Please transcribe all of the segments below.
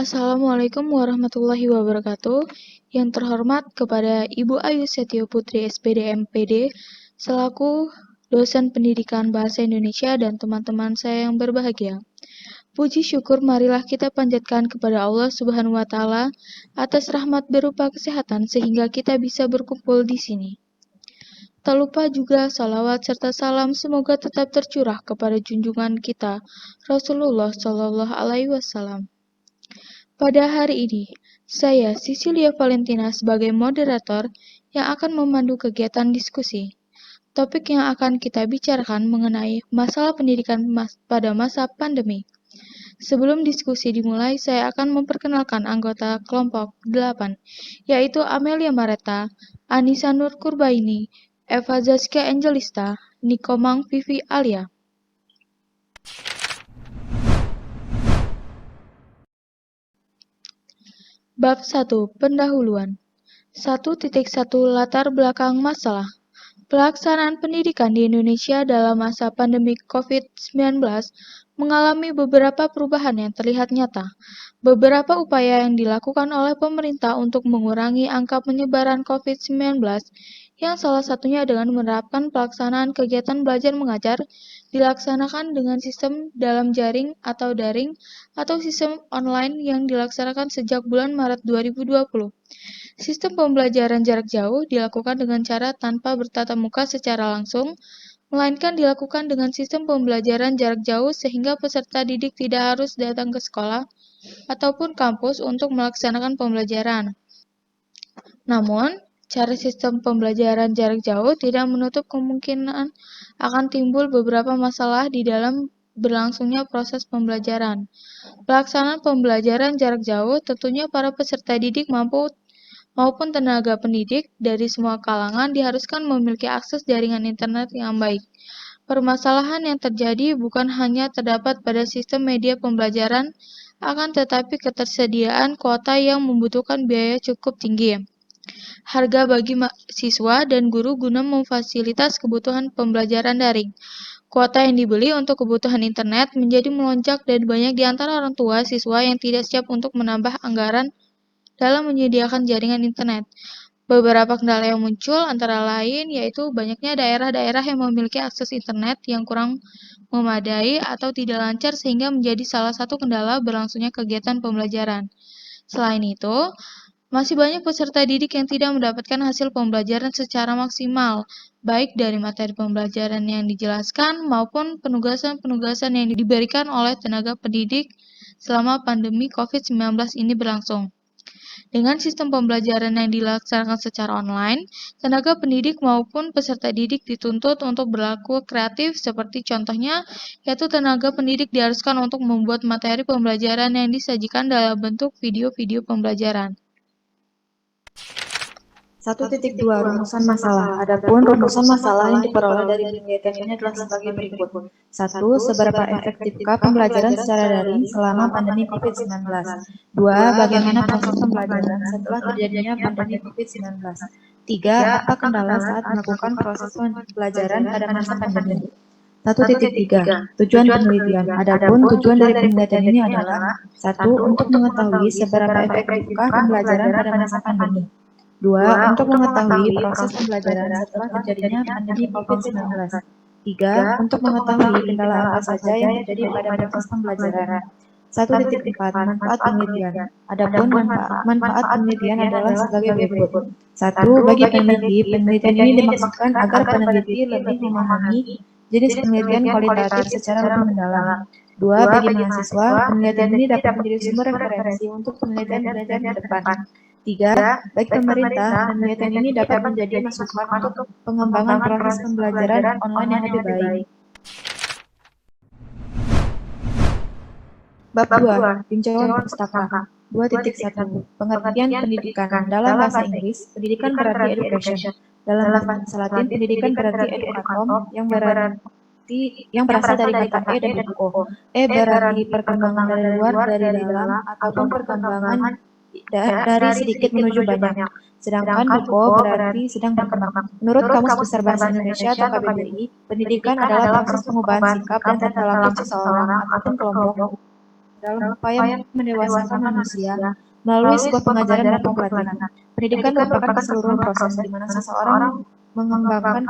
Assalamualaikum warahmatullahi wabarakatuh. Yang terhormat kepada Ibu Ayu Setio Putri SPD MPD selaku dosen pendidikan bahasa Indonesia dan teman-teman saya yang berbahagia. Puji syukur marilah kita panjatkan kepada Allah Subhanahu wa taala atas rahmat berupa kesehatan sehingga kita bisa berkumpul di sini. Tak lupa juga salawat serta salam semoga tetap tercurah kepada junjungan kita Rasulullah Shallallahu Alaihi Wasallam. Pada hari ini, saya Cecilia Valentina sebagai moderator yang akan memandu kegiatan diskusi. Topik yang akan kita bicarakan mengenai masalah pendidikan pada masa pandemi. Sebelum diskusi dimulai, saya akan memperkenalkan anggota kelompok 8, yaitu Amelia Mareta, Anissa Nur Kurbaini, Eva Zaskia Angelista, Nikomang Vivi Alia. Bab 1. Pendahuluan 1.1 Latar belakang masalah. Pelaksanaan pendidikan di Indonesia dalam masa pandemi COVID-19 mengalami beberapa perubahan yang terlihat nyata. Beberapa upaya yang dilakukan oleh pemerintah untuk mengurangi angka penyebaran COVID-19 yang salah satunya dengan menerapkan pelaksanaan kegiatan belajar mengajar dilaksanakan dengan sistem dalam jaring atau daring atau sistem online yang dilaksanakan sejak bulan Maret 2020. Sistem pembelajaran jarak jauh dilakukan dengan cara tanpa bertatap muka secara langsung, melainkan dilakukan dengan sistem pembelajaran jarak jauh sehingga peserta didik tidak harus datang ke sekolah ataupun kampus untuk melaksanakan pembelajaran. Namun, cara sistem pembelajaran jarak jauh tidak menutup kemungkinan akan timbul beberapa masalah di dalam berlangsungnya proses pembelajaran. Pelaksanaan pembelajaran jarak jauh tentunya para peserta didik maupun tenaga pendidik dari semua kalangan diharuskan memiliki akses jaringan internet yang baik. Permasalahan yang terjadi bukan hanya terdapat pada sistem media pembelajaran, akan tetapi ketersediaan kuota yang membutuhkan biaya cukup tinggi. Harga bagi siswa dan guru guna memfasilitas kebutuhan pembelajaran daring. Kuota yang dibeli untuk kebutuhan internet menjadi melonjak dan banyak di antara orang tua siswa yang tidak siap untuk menambah anggaran dalam menyediakan jaringan internet. Beberapa kendala yang muncul antara lain yaitu banyaknya daerah-daerah yang memiliki akses internet yang kurang memadai atau tidak lancar sehingga menjadi salah satu kendala berlangsungnya kegiatan pembelajaran. Selain itu, masih banyak peserta didik yang tidak mendapatkan hasil pembelajaran secara maksimal, baik dari materi pembelajaran yang dijelaskan maupun penugasan-penugasan yang diberikan oleh tenaga pendidik selama pandemi COVID-19 ini berlangsung. Dengan sistem pembelajaran yang dilaksanakan secara online, tenaga pendidik maupun peserta didik dituntut untuk berlaku kreatif seperti contohnya, yaitu tenaga pendidik diharuskan untuk membuat materi pembelajaran yang disajikan dalam bentuk video-video pembelajaran. 1.2 Rumusan masalah. Adapun rumusan masalah yang diperoleh dari penelitian ini adalah sebagai berikut. 1. Seberapa efektifkah pembelajaran secara daring selama pandemi COVID-19? 2. Bagaimana proses pembelajaran setelah terjadinya pandemi COVID-19? 3. Apa kendala saat melakukan proses pembelajaran pada masa pandemi? 1.3 Tujuan penelitian. Adapun tujuan dari penelitian ini adalah 1. Untuk mengetahui seberapa efektifkah pembelajaran pada masa pandemi. 2. Untuk mengetahui proses pembelajaran setelah terjadinya pandemi COVID-19. 3. Untuk mengetahui kendala apa saja yang terjadi pada proses pembelajaran. 1.4 Manfaat penelitian. Adapun manfaat penelitian adalah sebagai berikut. 1. Bagi peneliti, penelitian ini dimaksudkan agar peneliti lebih memahami jenis penelitian kualitatif secara lebih mendalam. 2. Bagi mahasiswa, penelitian ini dapat menjadi sumber referensi untuk penelitian belajar ke depan. 3. Bagi pemerintah, penelitian ini dapat menjadi masukan untuk pengembangan proses pembelajaran online yang lebih baik. Bab 2. Tinjauan pustaka. 2.1 Pengertian pendidikan. Dalam bahasa Inggris, pendidikan berarti education. Dalam bahasa Latin, pendidikan berarti educatum, yang berasal dari kata educo. Berarti perkembangan dari luar dari dalam ataupun perkembangan dari sedikit menuju banyak. Sedangkan duco berarti sedang berkembang. Menurut Kamus Besar Bahasa Indonesia atau KBBI, pendidikan adalah proses pengubahan sikap dan tingkah laku seseorang ataupun kelompok dalam upaya mendewasakan manusia melalui sebuah pengajaran maupun pelatihan. Pendidikan merupakan keseluruhan proses di mana seseorang mengembangkan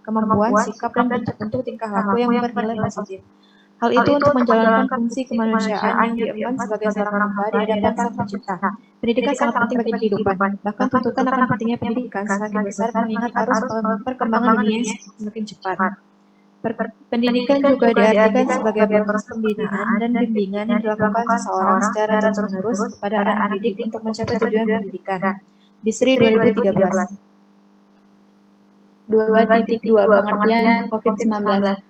kemampuan, sikap, dan bentuk-bentuk tingkah laku yang bernilai positif. Hal itu untuk menjalankan fungsi kemanusiaan yang diemban sebagai seorang hamba di hadapan Sang Pencipta. Pendidikan sangat penting bagi kehidupan. Bahkan tuntutan akan pentingnya pendidikan semakin besar mengingat arus perkembangan dunia yang semakin cepat. Pendidikan juga diartikan sebagai proses pembinaan dan bimbingan yang dilakukan seseorang secara terus-menerus kepada anak didik untuk mencapai tujuan pendidikan. Bisri 2013. 2.2 Pengertian COVID-19.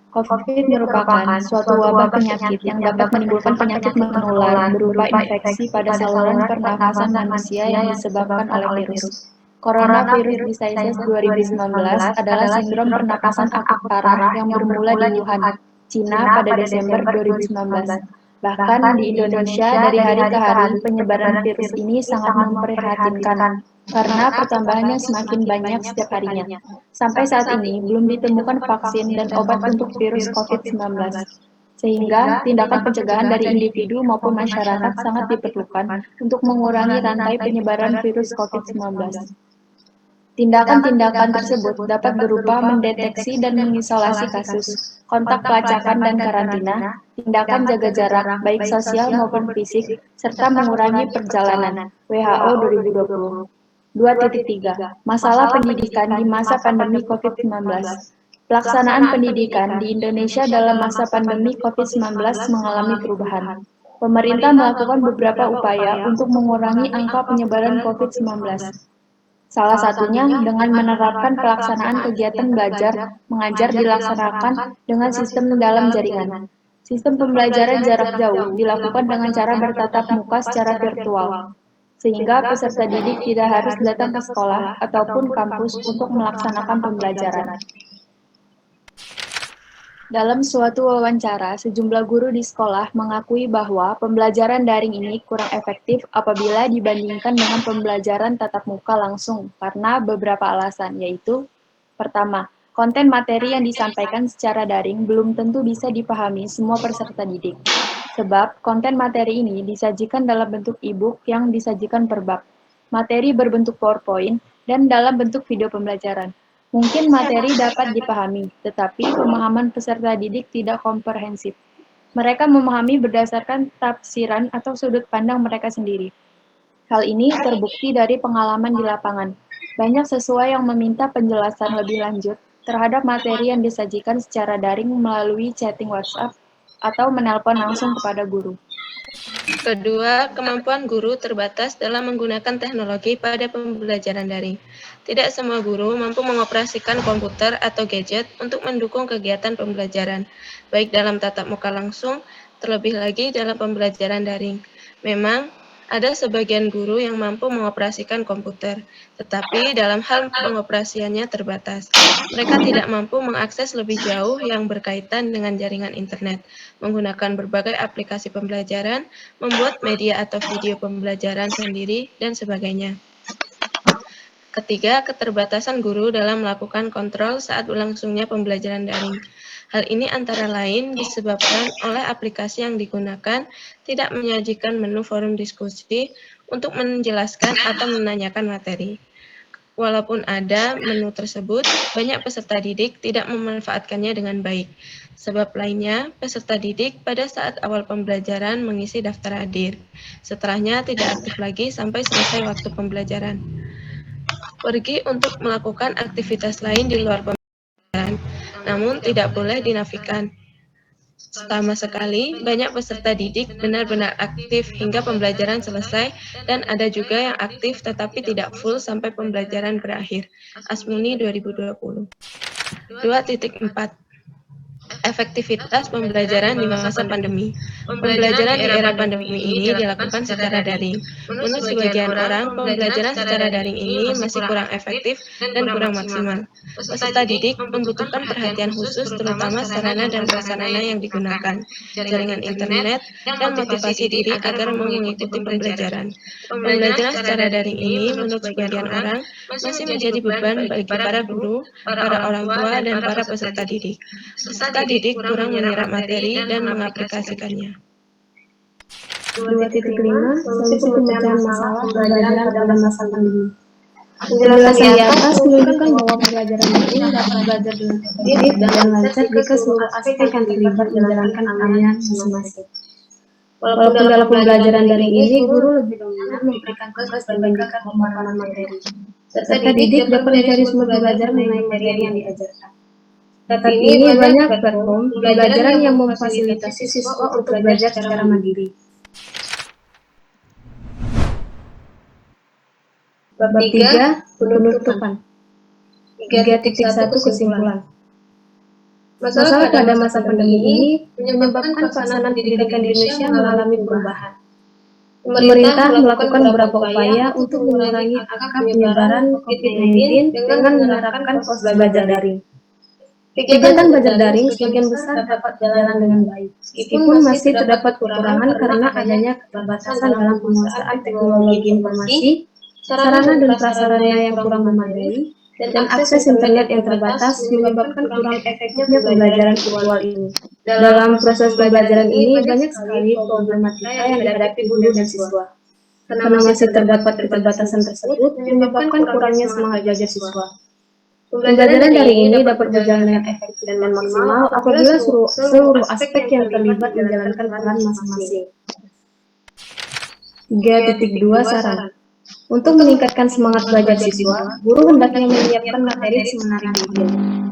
COVID merupakan suatu wabah penyakit yang dapat menimbulkan penyakit menular berupa infeksi pada saluran pernafasan manusia yang disebabkan oleh virus. Coronavirus Disease 2019 adalah sindrom pernapasan akut parah yang bermula di Wuhan, Cina pada Desember 2019. Bahkan di Indonesia dari hari ke hari penyebaran virus ini sangat memprihatinkan karena pertambahannya semakin banyak setiap harinya. Sampai saat ini belum ditemukan vaksin dan obat untuk virus COVID-19. Sehingga tindakan pencegahan dari individu maupun masyarakat sangat diperlukan untuk mengurangi rantai penyebaran virus COVID-19. Tindakan-tindakan tersebut dapat berupa mendeteksi dan mengisolasi kasus, kontak pelacakan dan karantina, tindakan jaga jarak baik sosial maupun fisik, serta mengurangi perjalanan. WHO 2020. 2.3 Masalah pendidikan di masa pandemi COVID-19. Pelaksanaan pendidikan di Indonesia dalam masa pandemi COVID-19 mengalami perubahan. Pemerintah melakukan beberapa upaya untuk mengurangi angka penyebaran COVID-19. Salah satunya dengan menerapkan pelaksanaan kegiatan belajar mengajar dilaksanakan dengan sistem dalam jaringan. Sistem pembelajaran jarak jauh dilakukan dengan cara bertatap muka secara virtual, sehingga peserta didik tidak harus datang ke sekolah ataupun kampus untuk melaksanakan pembelajaran. Dalam suatu wawancara, sejumlah guru di sekolah mengakui bahwa pembelajaran daring ini kurang efektif apabila dibandingkan dengan pembelajaran tatap muka langsung karena beberapa alasan, yaitu: pertama, konten materi yang disampaikan secara daring belum tentu bisa dipahami semua peserta didik. Sebab konten materi ini disajikan dalam bentuk e-book yang disajikan per bab, materi berbentuk PowerPoint, dan dalam bentuk video pembelajaran. Mungkin materi dapat dipahami, tetapi pemahaman peserta didik tidak komprehensif. Mereka memahami berdasarkan tafsiran atau sudut pandang mereka sendiri. Hal ini terbukti dari pengalaman di lapangan. Banyak siswa yang meminta penjelasan lebih lanjut terhadap materi yang disajikan secara daring melalui chatting WhatsApp atau menelpon langsung kepada guru. Kedua, kemampuan guru terbatas dalam menggunakan teknologi pada pembelajaran daring. Tidak semua guru mampu mengoperasikan komputer atau gadget untuk mendukung kegiatan pembelajaran, baik dalam tatap muka langsung, terlebih lagi dalam pembelajaran daring. Memang, ada sebagian guru yang mampu mengoperasikan komputer, tetapi dalam hal pengoperasiannya terbatas. Mereka tidak mampu mengakses lebih jauh yang berkaitan dengan jaringan internet, menggunakan berbagai aplikasi pembelajaran, membuat media atau video pembelajaran sendiri, dan sebagainya. Ketiga, keterbatasan guru dalam melakukan kontrol saat berlangsungnya pembelajaran daring. Hal ini antara lain disebabkan oleh aplikasi yang digunakan tidak menyajikan menu forum diskusi untuk menjelaskan atau menanyakan materi. Walaupun ada menu tersebut, banyak peserta didik tidak memanfaatkannya dengan baik. Sebab lainnya, peserta didik pada saat awal pembelajaran mengisi daftar hadir. Setelahnya tidak aktif lagi sampai selesai waktu pembelajaran. Pergi untuk melakukan aktivitas lain di luar pembelajaran, namun tidak boleh dinafikan. Sama sekali, banyak peserta didik benar-benar aktif hingga pembelajaran selesai dan ada juga yang aktif tetapi tidak full sampai pembelajaran berakhir. Asmuni 2020. 2.4 Efektivitas pembelajaran di masa pandemi. Pembelajaran di era pandemi ini dilakukan secara daring. Menurut sebagian orang, pembelajaran secara daring ini masih kurang efektif dan kurang maksimal. Peserta didik membutuhkan perhatian khusus terutama sarana dan prasarana yang digunakan, jaringan internet, dan motivasi diri agar mau mengikuti pembelajaran. Pembelajaran secara daring ini, menurut sebagian orang, masih menjadi beban bagi para guru, para orang tua, dan para peserta didik. Peserta didik kurang menyerap materi dan mengaplikasikannya. 2.5 Solusi pemecahan masalah pembelajaran pada masa pandemi. Penjelasan di atas menunjukkan bahwa pembelajaran daring dapat belajar dengan efektif dan lancar jika seluruh aspek yang terlibat menjalankan perannya masing-masing. Walaupun dalam pembelajaran daring ini, guru lebih dominan memberikan tugas dibandingkan pemaparan materi. Serta didik dapat mencari sumber belajar mengenai materi yang diajarkan. Saat ini banyak platform pembelajaran yang memfasilitasi siswa untuk belajar secara mandiri. Bab 3. Penutupan. 3.1 Kesimpulan. Masalah pada masa pandemi ini menyebabkan pelaksanaan pendidikan di Indonesia mengalami perubahan. Pemerintah melakukan beberapa upaya untuk mengurangi angka penyebaran COVID-19 dengan menerapkan proses belajar daring. Kegiatan belajar daring sebagian besar dapat berjalan dengan baik, meskipun masih terdapat kekurangan karena adanya keterbatasan dalam penguasaan teknologi informasi, sarana dan prasarana yang kurang memadai, dan akses internet yang terbatas menyebabkan kurang efektifnya pembelajaran virtual ini. Dalam proses pembelajaran ini banyak sekali problematika yang dihadapi guru dan siswa. Karena masih terdapat keterbatasan tersebut menyebabkan kurangnya semangat belajar siswa. Pembelajaran daring ini dapat berjalan dengan efektif dan maksimal apabila seluruh aspek yang terlibat menjalankan peran masing-masing. 3.2 Saran. Untuk meningkatkan semangat belajar siswa, guru hendaknya menyiapkan materi semenarik mungkin,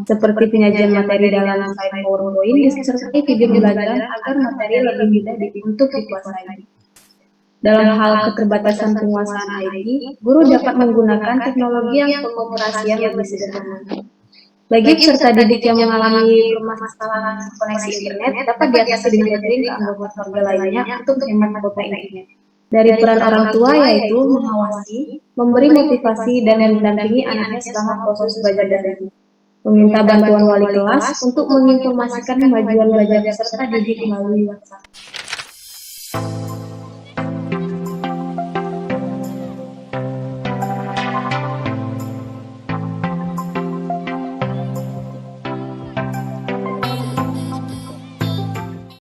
seperti penyajian materi dalam slide PowerPoint disertai video pembelajaran agar materi lebih mudah untuk dikuasai. Dalam hal keterbatasan penguasaan IT, guru dapat menggunakan teknologi yang pengoperasian lebih sederhana. Bagi peserta didik yang mengalami permasalahan koneksi internet, dapat diatasi dengan sharing ke anggota keluarga lainnya untuk menghemat kuota internet. Dari peran orang tua yaitu mengawasi, memberi motivasi, dan mendampingi anaknya selama proses belajar daring. Meminta bantuan wali kelas untuk menginformasikan kemajuan belajar peserta didik melalui WhatsApp.